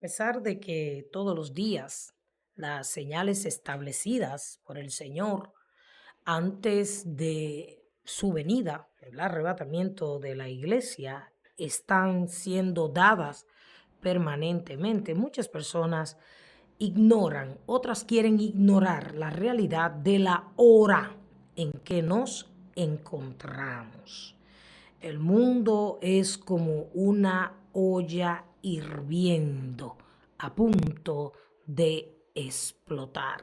pesar de que todos los días las señales establecidas por el Señor antes de su venida, el arrebatamiento de la iglesia, están siendo dadas permanentemente, muchas personas ignoran, otras quieren ignorar la realidad de la hora en que nos encontramos. El mundo es como una olla hirviendo, a punto de explotar.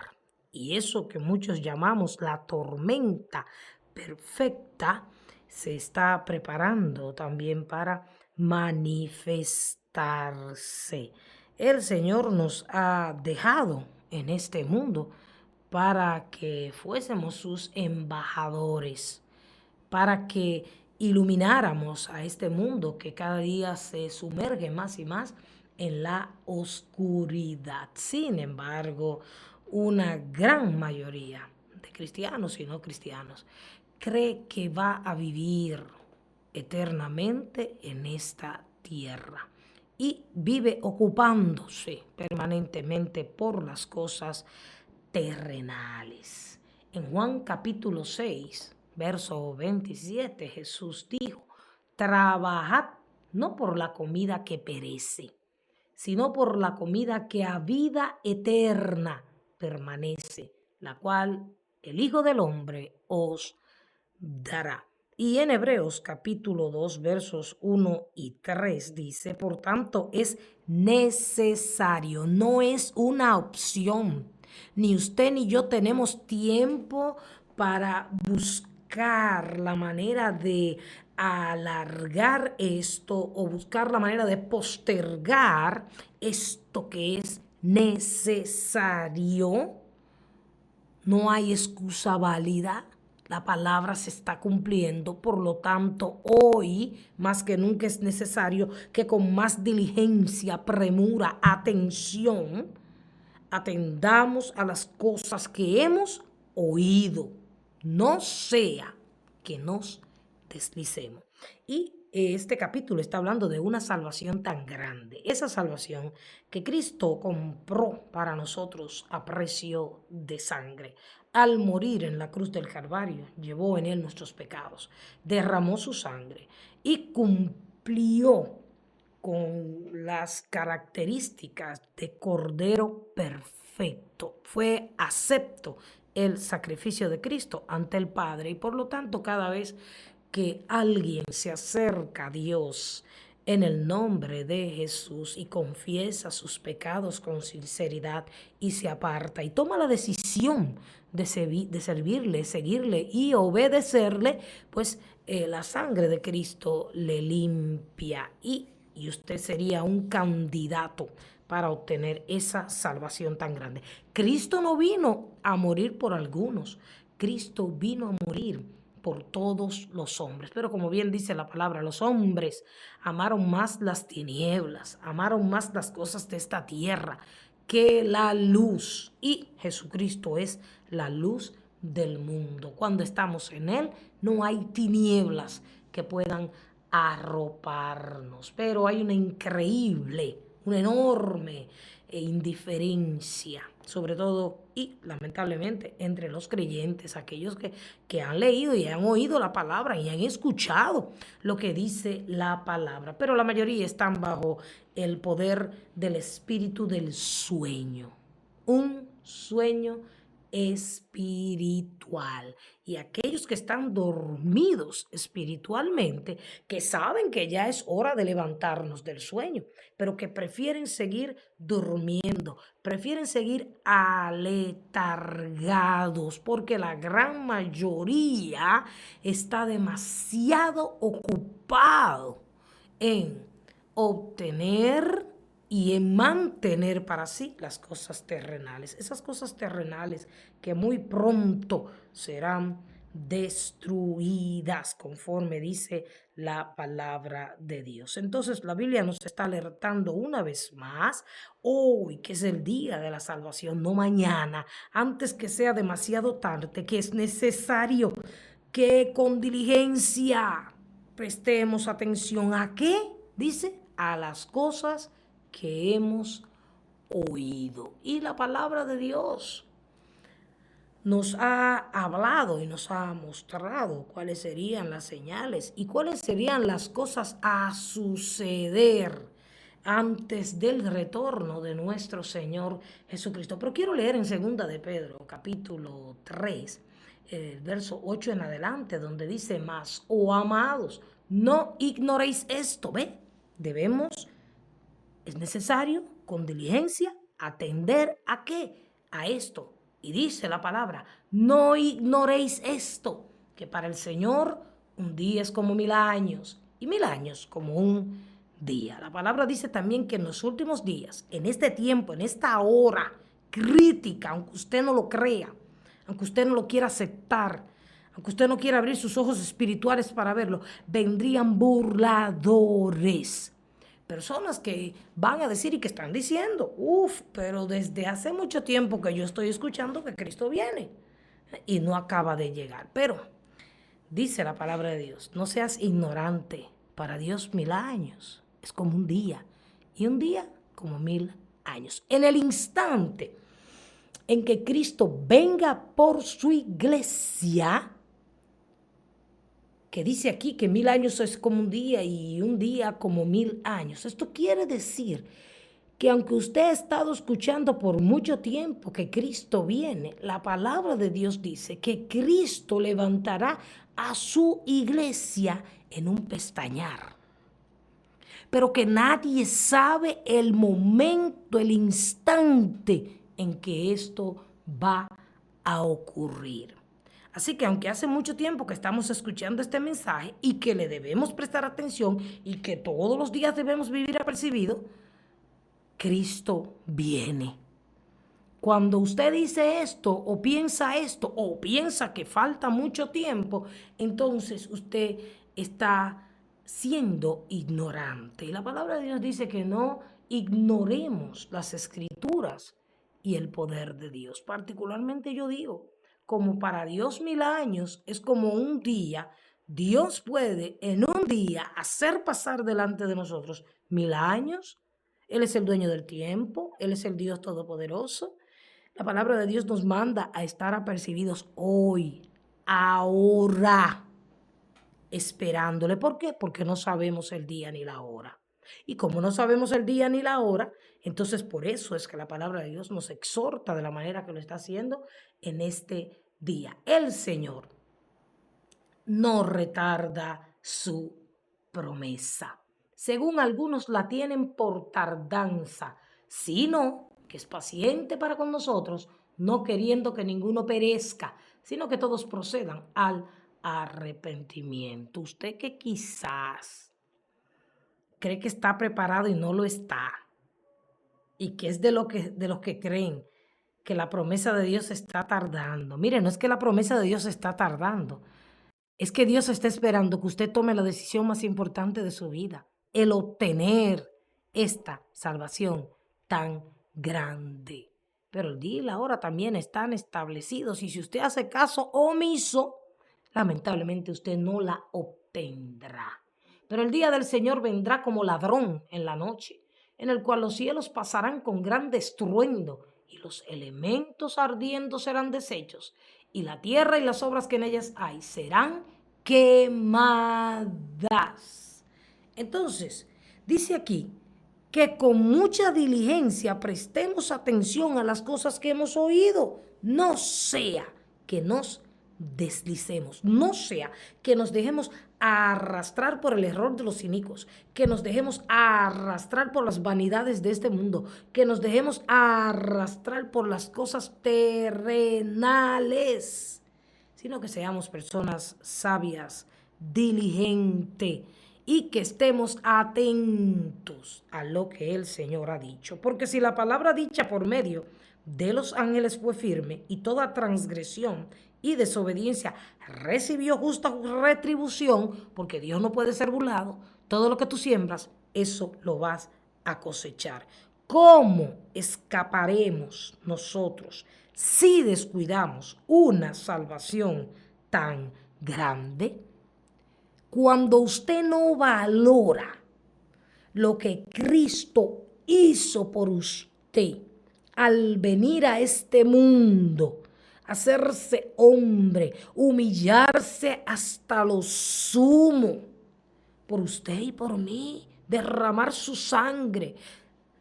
Y eso que muchos llamamos la tormenta perfecta se está preparando también para manifestarse. El Señor nos ha dejado en este mundo para que fuésemos sus embajadores, para que ilumináramos a este mundo que cada día se sumerge más y más en la oscuridad. Sin embargo, una gran mayoría de cristianos y no cristianos cree que va a vivir eternamente en esta tierra y vive ocupándose permanentemente por las cosas terrenales. En Juan capítulo 6, verso 27, Jesús dijo: trabajad no por la comida que perece, sino por la comida que a vida eterna permanece, la cual el Hijo del Hombre os dará. Y en Hebreos capítulo 2 versos 1 y 3 dice: por tanto es necesario, no es una opción. Ni usted ni yo tenemos tiempo para buscar la manera de alargar esto o buscar la manera de postergar esto que es necesario. No hay excusa válida. La palabra se está cumpliendo, por lo tanto, hoy más que nunca es necesario que con más diligencia, premura, atención, atendamos a las cosas que hemos oído. No sea que nos deslicemos. Y este capítulo está hablando de una salvación tan grande, esa salvación que Cristo compró para nosotros a precio de sangre. Al morir en la cruz del Calvario, llevó en él nuestros pecados, derramó su sangre y cumplió con las características de Cordero perfecto. Fue acepto el sacrificio de Cristo ante el Padre, y por lo tanto cada vez que alguien se acerca a Dios en el nombre de Jesús y confiesa sus pecados con sinceridad y se aparta y toma la decisión de servirle, seguirle y obedecerle, pues la sangre de Cristo le limpia y usted sería un candidato para obtener esa salvación tan grande. Cristo no vino a morir por algunos, Cristo vino a morir por todos los hombres. Pero como bien dice la palabra, los hombres amaron más las tinieblas, amaron más las cosas de esta tierra que la luz. Y Jesucristo es la luz del mundo. Cuando estamos en Él, no hay tinieblas que puedan arroparnos. Pero hay una enorme indiferencia, sobre todo y lamentablemente entre los creyentes, aquellos que han leído y han oído la palabra y han escuchado lo que dice la palabra, pero la mayoría están bajo el poder del espíritu del sueño, un sueño espiritual. Y aquellos que están dormidos espiritualmente, que saben que ya es hora de levantarnos del sueño, pero que prefieren seguir durmiendo, prefieren seguir aletargados, porque la gran mayoría está demasiado ocupado en obtener y en mantener para sí las cosas terrenales. Esas cosas terrenales que muy pronto serán destruidas, conforme dice la palabra de Dios. Entonces la Biblia nos está alertando una vez más, hoy que es el día de la salvación, no mañana, antes que sea demasiado tarde, que es necesario que con diligencia prestemos atención a qué, dice, a las cosas que hemos oído. Y la palabra de Dios nos ha hablado y nos ha mostrado cuáles serían las señales y cuáles serían las cosas a suceder antes del retorno de nuestro Señor Jesucristo. Pero quiero leer en 2 de Pedro, capítulo 3, verso 8 en adelante, donde dice: mas, oh amados, no ignoréis esto. ¿Ve? Es necesario con diligencia atender ¿a qué? A esto. Y dice la palabra: no ignoréis esto, que para el Señor un día es como 1000 años y 1000 años como un día. La palabra dice también que en los últimos días, en este tiempo, en esta hora crítica, aunque usted no lo crea, aunque usted no lo quiera aceptar, aunque usted no quiera abrir sus ojos espirituales para verlo, vendrían burladores. Personas que van a decir y que están diciendo: pero desde hace mucho tiempo que yo estoy escuchando que Cristo viene y no acaba de llegar. Pero dice la palabra de Dios: no seas ignorante, para Dios 1000 años es como un día y un día como 1000 años. En el instante en que Cristo venga por su iglesia, que dice aquí que 1000 años es como un día y un día como 1000 años. Esto quiere decir que aunque usted ha estado escuchando por mucho tiempo que Cristo viene, la palabra de Dios dice que Cristo levantará a su iglesia en un pestañear. Pero que nadie sabe el momento, el instante en que esto va a ocurrir. Así que aunque hace mucho tiempo que estamos escuchando este mensaje y que le debemos prestar atención y que todos los días debemos vivir apercibido, Cristo viene. Cuando usted dice esto o piensa que falta mucho tiempo, entonces usted está siendo ignorante. Y la palabra de Dios dice que no ignoremos las escrituras y el poder de Dios. Particularmente yo digo, como para Dios 1000 años es como un día, Dios puede en un día hacer pasar delante de nosotros 1000 años. Él es el dueño del tiempo, Él es el Dios todopoderoso. La palabra de Dios nos manda a estar apercibidos hoy, ahora, esperándole. ¿Por qué? Porque no sabemos el día ni la hora. Y como no sabemos el día ni la hora, entonces por eso es que la palabra de Dios nos exhorta de la manera que lo está haciendo en este día. El Señor no retarda su promesa. Según algunos la tienen por tardanza, sino que es paciente para con nosotros, no queriendo que ninguno perezca, sino que todos procedan al arrepentimiento. Usted que quizás cree que está preparado y no lo está, y que es de los que creen que la promesa de Dios está tardando. Mire, no es que la promesa de Dios está tardando, es que Dios está esperando que usted tome la decisión más importante de su vida, el obtener esta salvación tan grande. Pero el día y la hora también están establecidos y si usted hace caso omiso, lamentablemente usted no la obtendrá. Pero el día del Señor vendrá como ladrón en la noche, en el cual los cielos pasarán con gran estruendo y los elementos ardiendo serán deshechos y la tierra y las obras que en ellas hay serán quemadas. Entonces, dice aquí que con mucha diligencia prestemos atención a las cosas que hemos oído, no sea que nos deslicemos, no sea que nos dejemos arrastrar por el error de los inicuos, que nos dejemos arrastrar por las vanidades de este mundo, que nos dejemos arrastrar por las cosas terrenales, sino que seamos personas sabias, diligentes y que estemos atentos a lo que el Señor ha dicho. Porque si la palabra dicha por medio de los ángeles fue firme y toda transgresión y desobediencia recibió justa retribución, porque Dios no puede ser burlado, todo lo que tú siembras, eso lo vas a cosechar. ¿Cómo escaparemos nosotros si descuidamos una salvación tan grande? Cuando usted no valora lo que Cristo hizo por usted, usted, al venir a este mundo, hacerse hombre, humillarse hasta lo sumo, por usted y por mí, derramar su sangre,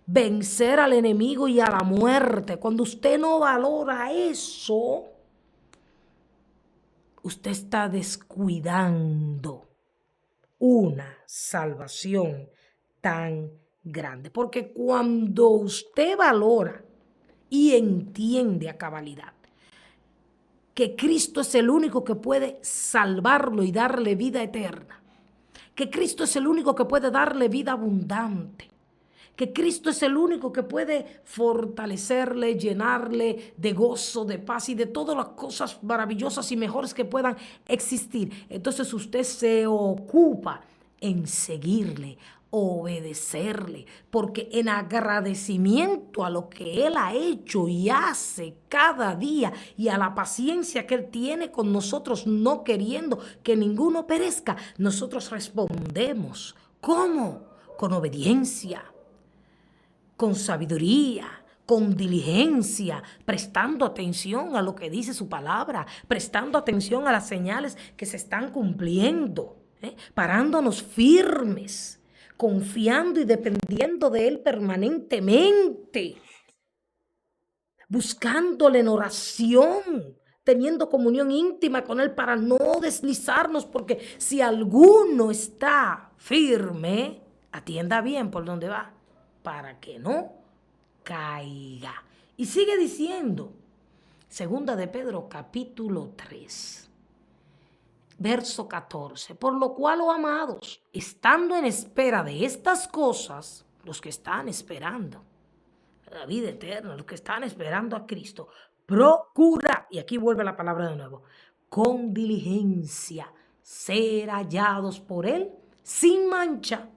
vencer al enemigo y a la muerte. Cuando usted no valora eso, usted está descuidando una salvación tan grande. Porque cuando usted valora y entiende a cabalidad que Cristo es el único que puede salvarlo y darle vida eterna, que Cristo es el único que puede darle vida abundante, que Cristo es el único que puede fortalecerle, llenarle de gozo, de paz y de todas las cosas maravillosas y mejores que puedan existir. Entonces usted se ocupa en seguirle, obedecerle, porque en agradecimiento a lo que Él ha hecho y hace cada día y a la paciencia que Él tiene con nosotros, no queriendo que ninguno perezca, nosotros respondemos. ¿Cómo? Con obediencia, con sabiduría, con diligencia, prestando atención a lo que dice su palabra, prestando atención a las señales que se están cumpliendo, parándonos firmes, confiando y dependiendo de Él permanentemente, buscándole en oración, teniendo comunión íntima con Él para no deslizarnos, porque si alguno está firme, atienda bien por donde va, para que no caiga. Y sigue diciendo, segunda de Pedro capítulo 3, verso 14, por lo cual, oh amados, estando en espera de estas cosas, los que están esperando la vida eterna, los que están esperando a Cristo, procura, y aquí vuelve la palabra de nuevo, con diligencia, ser hallados por Él sin mancha.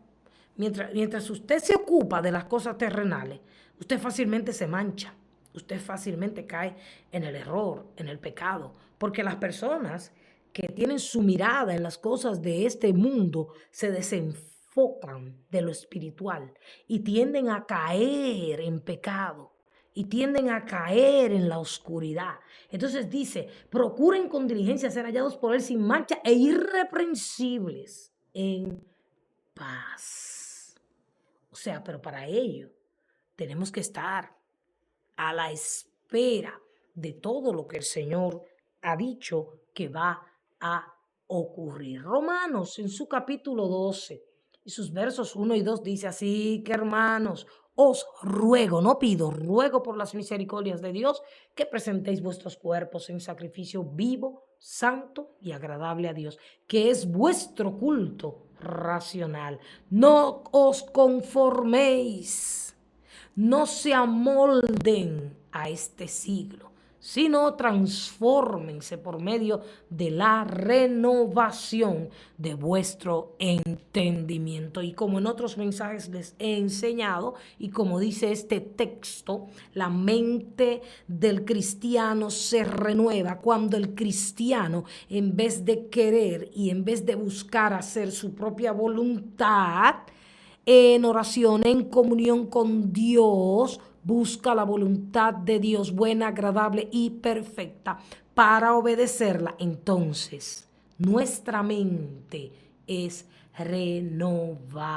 Mientras usted se ocupa de las cosas terrenales, usted fácilmente se mancha, usted fácilmente cae en el error, en el pecado, porque las personas que tienen su mirada en las cosas de este mundo se desenfocan de lo espiritual y tienden a caer en pecado y tienden a caer en la oscuridad. Entonces dice, procuren con diligencia ser hallados por Él sin mancha e irreprensibles en paz. O sea, pero para ello tenemos que estar a la espera de todo lo que el Señor ha dicho que va a ocurrir. Romanos en su capítulo 12 y sus versos 1 y 2 dice así que hermanos, os ruego, no pido, ruego por las misericordias de Dios que presentéis vuestros cuerpos en sacrificio vivo, santo y agradable a Dios, que es vuestro culto racional. No os conforméis, no se amolden a este siglo, sino transfórmense por medio de la renovación de vuestro entendimiento. Y como en otros mensajes les he enseñado, y como dice este texto, la mente del cristiano se renueva cuando el cristiano, en vez de querer y en vez de buscar hacer su propia voluntad, en oración, en comunión con Dios, busca la voluntad de Dios buena, agradable y perfecta para obedecerla. Entonces, nuestra mente es renovada.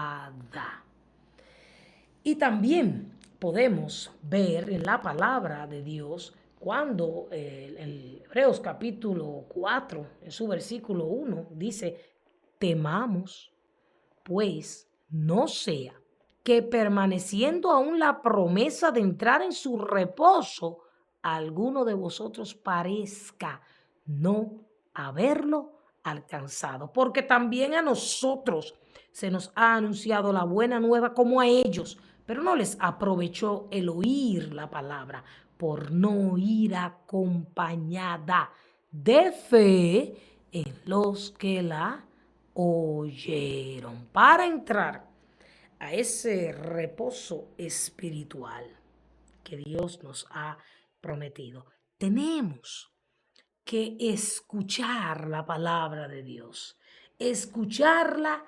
Y también podemos ver en la palabra de Dios cuando en Hebreos capítulo 4, en su versículo 1, dice, temamos, pues no sea que permaneciendo aún la promesa de entrar en su reposo, alguno de vosotros parezca no haberlo alcanzado. Porque también a nosotros se nos ha anunciado la buena nueva como a ellos, pero no les aprovechó el oír la palabra por no ir acompañada de fe en los que la oyeron. Para entrar a ese reposo espiritual que Dios nos ha prometido, tenemos que escuchar la palabra de Dios, escucharla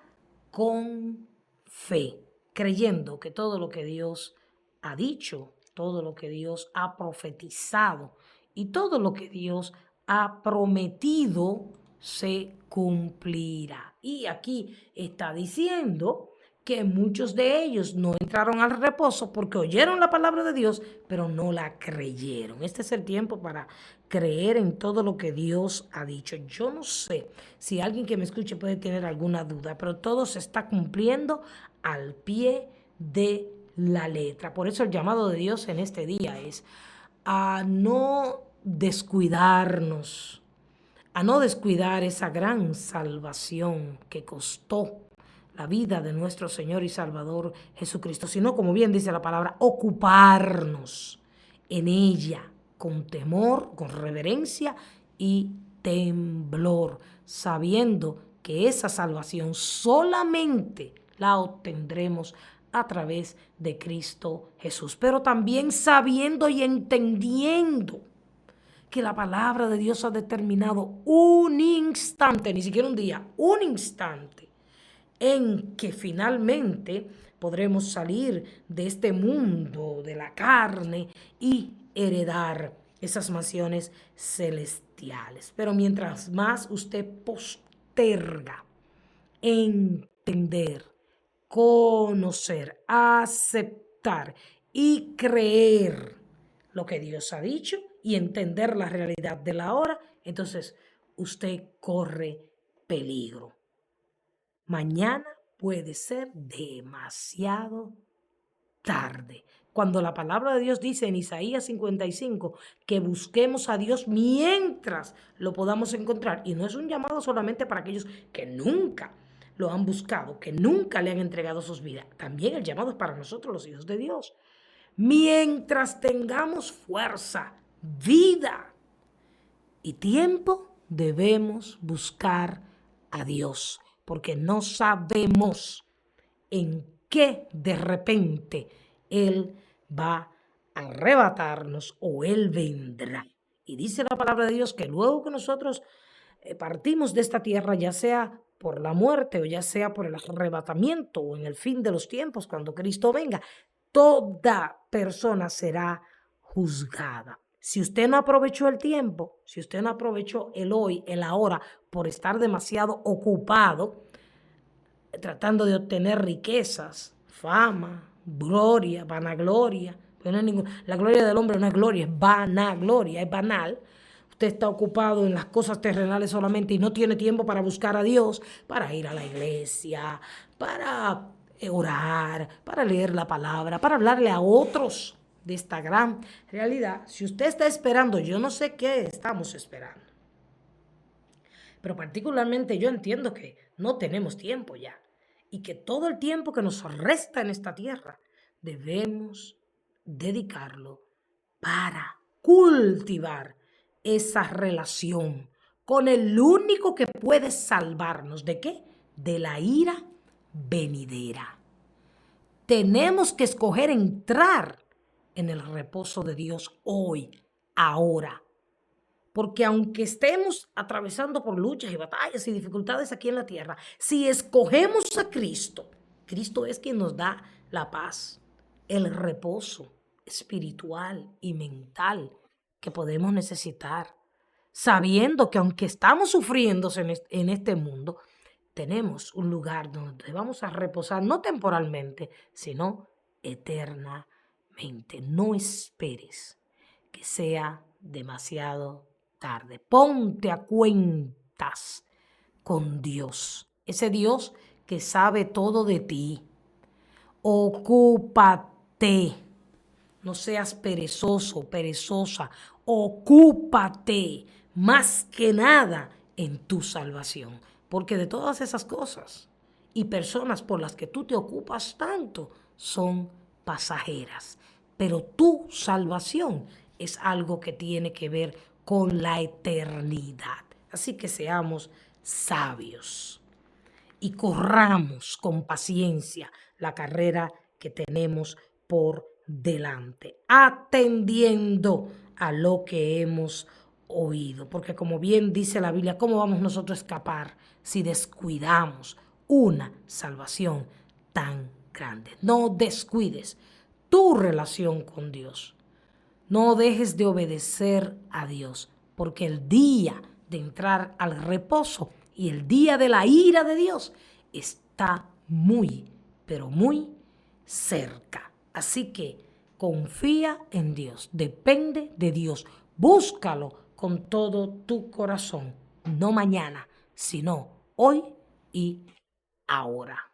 con fe, creyendo que todo lo que Dios ha dicho, todo lo que Dios ha profetizado y todo lo que Dios ha prometido se cumplirá. Y aquí está diciendo que muchos de ellos no entraron al reposo porque oyeron la palabra de Dios, pero no la creyeron. Este es el tiempo para creer en todo lo que Dios ha dicho. Yo no sé si alguien que me escuche puede tener alguna duda, pero todo se está cumpliendo al pie de la letra. Por eso el llamado de Dios en este día es a no descuidarnos, a no descuidar esa gran salvación que costó la vida de nuestro Señor y Salvador Jesucristo, sino, como bien dice la palabra, ocuparnos en ella con temor, con reverencia y temblor, sabiendo que esa salvación solamente la obtendremos a través de Cristo Jesús, pero también sabiendo y entendiendo que la palabra de Dios ha determinado un instante, ni siquiera un día, un instante, en que finalmente podremos salir de este mundo de la carne y heredar esas mansiones celestiales. Pero mientras más usted posterga entender, conocer, aceptar y creer lo que Dios ha dicho y entender la realidad de la hora, entonces usted corre peligro. Mañana puede ser demasiado tarde. Cuando la palabra de Dios dice en Isaías 55 que busquemos a Dios mientras lo podamos encontrar, y no es un llamado solamente para aquellos que nunca lo han buscado, que nunca le han entregado sus vidas, también el llamado es para nosotros los hijos de Dios. Mientras tengamos fuerza, vida y tiempo, debemos buscar a Dios, porque no sabemos en qué de repente Él va a arrebatarnos o Él vendrá. Y dice la palabra de Dios que luego que nosotros partimos de esta tierra, ya sea por la muerte o ya sea por el arrebatamiento o en el fin de los tiempos, cuando Cristo venga, toda persona será juzgada. Si usted no aprovechó el tiempo, si usted no aprovechó el hoy, el ahora, por estar demasiado ocupado, tratando de obtener riquezas, fama, gloria, vanagloria. Pero no es la gloria del hombre no es gloria, es vanagloria, es banal. Usted está ocupado en las cosas terrenales solamente y no tiene tiempo para buscar a Dios, para ir a la iglesia, para orar, para leer la palabra, para hablarle a otros de esta gran realidad. Si usted está esperando, yo no sé qué estamos esperando. Pero particularmente yo entiendo que no tenemos tiempo ya y que todo el tiempo que nos resta en esta tierra debemos dedicarlo para cultivar esa relación con el único que puede salvarnos. ¿De qué? De la ira venidera. Tenemos que escoger entrar en el reposo de Dios hoy, ahora. Porque aunque estemos atravesando por luchas y batallas y dificultades aquí en la tierra, si escogemos a Cristo, Cristo es quien nos da la paz, el reposo espiritual y mental que podemos necesitar, sabiendo que aunque estamos sufriendo en este mundo, tenemos un lugar donde vamos a reposar, no temporalmente, sino eternamente. No esperes que sea demasiado tarde. Ponte a cuentas con Dios, ese Dios que sabe todo de ti. Ocúpate, no seas perezoso, perezosa, ocúpate más que nada en tu salvación, porque de todas esas cosas y personas por las que tú te ocupas tanto son pasajeras, pero tu salvación es algo que tiene que ver con la eternidad. Así que seamos sabios y corramos con paciencia la carrera que tenemos por delante, atendiendo a lo que hemos oído. Porque como bien dice la Biblia, ¿cómo vamos nosotros a escapar si descuidamos una salvación tan grande? No descuides tu relación con Dios. No dejes de obedecer a Dios, porque el día de entrar al reposo y el día de la ira de Dios está muy, pero muy cerca. Así que confía en Dios, depende de Dios, búscalo con todo tu corazón, no mañana, sino hoy y ahora.